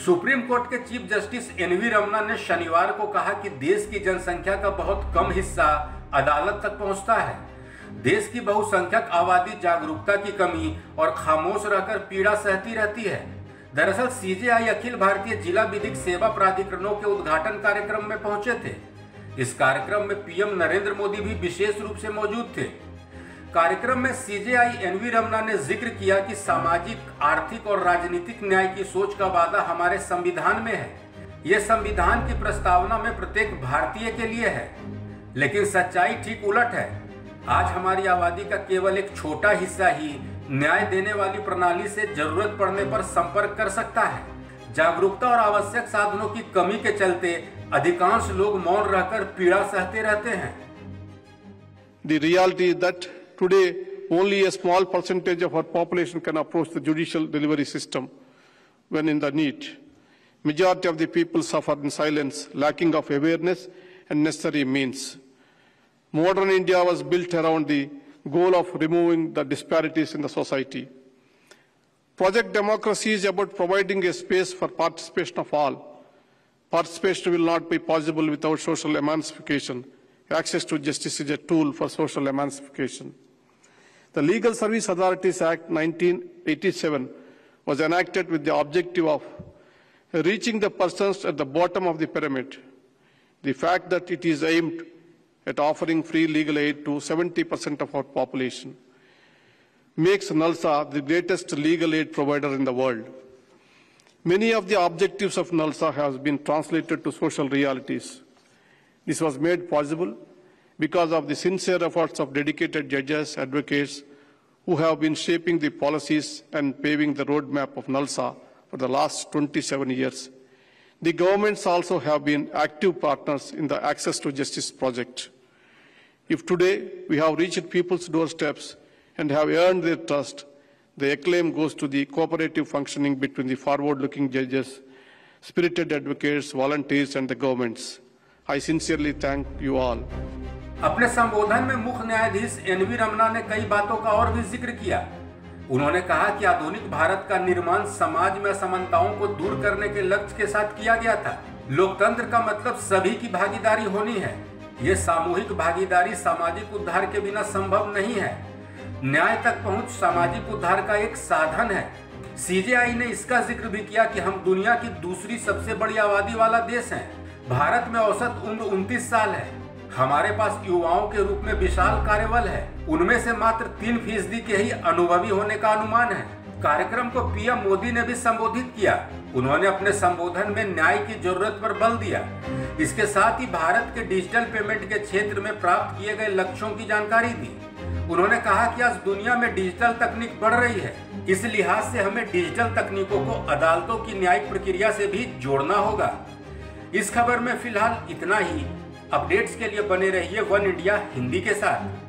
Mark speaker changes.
Speaker 1: Supreme court के chief justice N V Ramana ने शनिवार को कहा कि देश की जनसंख्या का बहुत कम हिस्सा अदालत तक पहुंचता है। देश की बहुसंख्यक आबादी जागरूकता की कमी और खामोश रहकर पीड़ा सहती रहती है। दरअसल सीजेआई अखिल भारतीय जिला विधिक सेवा प्राधिकरणों के उद्घाटन कार्यक्रम में पहुंचे थे। इस कार्यक्रम में पीएम नरेंद्र मोदी भी विशेष रूप से मौजूद थे। कार्यक्रम में सीजेआई एनवी रमन्ना ने जिक्र किया कि सामाजिक, आर्थिक और राजनीतिक न्याय की सोच का वादा हमारे संविधान में है। ये संविधान की प्रस्तावना में प्रत्येक भारतीय के लिए है, लेकिन सच्चाई ठीक उलट है। आज हमारी आबादी का केवल एक छोटा हिस्सा ही न्याय देने वाली प्रणाली से जरूरत पड़ने पर संपर्क कर सकता है। जागरूकता और आवश्यक साधनों की कमी के चलते अधिकांश लोग मौन रहकर पीड़ा सहते रहते हैं।
Speaker 2: The reality is that today only a small percentage of our population can approach the judicial delivery system when in the need. Majority of the people suffer in silence, lacking of awareness and necessary means. Modern India was built around the goal of removing the disparities in the society. Project Democracy is about providing a space for participation of all. Participation will not be possible without social emancipation. Access to justice is a tool for social emancipation. The Legal Service Authorities Act 1987 was enacted with the objective of reaching the persons at the bottom of the pyramid. The fact that it is aimed at offering free legal aid to 70% of our population makes NALSA the greatest legal aid provider in the world. Many of the objectives of NALSA have been translated to social realities. This was made possible because of the sincere efforts of dedicated judges, advocates, who have been shaping the policies and paving the roadmap of NALSA for the last 27 years. The governments also have been active partners in the Access to Justice project. If today we have reached people's doorsteps and have earned their trust, the acclaim goes to the cooperative functioning between the forward-looking judges, spirited advocates, volunteers and the governments. I sincerely thank you all.
Speaker 1: अपने संबोधन में मुख्य न्यायाधीश N V Ramana ने कई बातों का और भी जिक्र किया। उन्होंने कहा कि आधुनिक भारत का निर्माण समाज में असमानताओं को दूर करने के लक्ष्य के साथ किया गया था। लोकतंत्र का मतलब सभी की भागीदारी होनी है। ये सामूहिक भागीदारी सामाजिक उद्धार के बिना संभव नहीं है। न्याय तक पहुंच सामाजिक उद्धार का एक साधन है। सीजेआई ने इसका जिक्र भी किया कि हम दुनिया की दूसरी सबसे बड़ी आबादी वाला देश हैं। भारत में औसत उम्र 29 साल है। हमारे पास युवाओं के रूप में विशाल कार्यबल है। उनमें से मात्र 3% के ही अनुभवी होने का अनुमान है। कार्यक्रम को पीएम मोदी ने भी संबोधित किया। उन्होंने अपने संबोधन में न्याय की जरूरत पर बल दिया। इसके साथ ही भारत के डिजिटल पेमेंट के क्षेत्र में प्राप्त किए गए लक्ष्यों की जानकारी दी। उन्होंने कहा कि आज दुनिया में डिजिटल तकनीक बढ़ रही है। इस लिहाज से हमें डिजिटल तकनीकों को अदालतों की न्यायिक प्रक्रिया से भी जोड़ना होगा। इस खबर में फिलहाल इतना ही। अपडेट्स के लिए बने रहिए वन इंडिया हिंदी के साथ।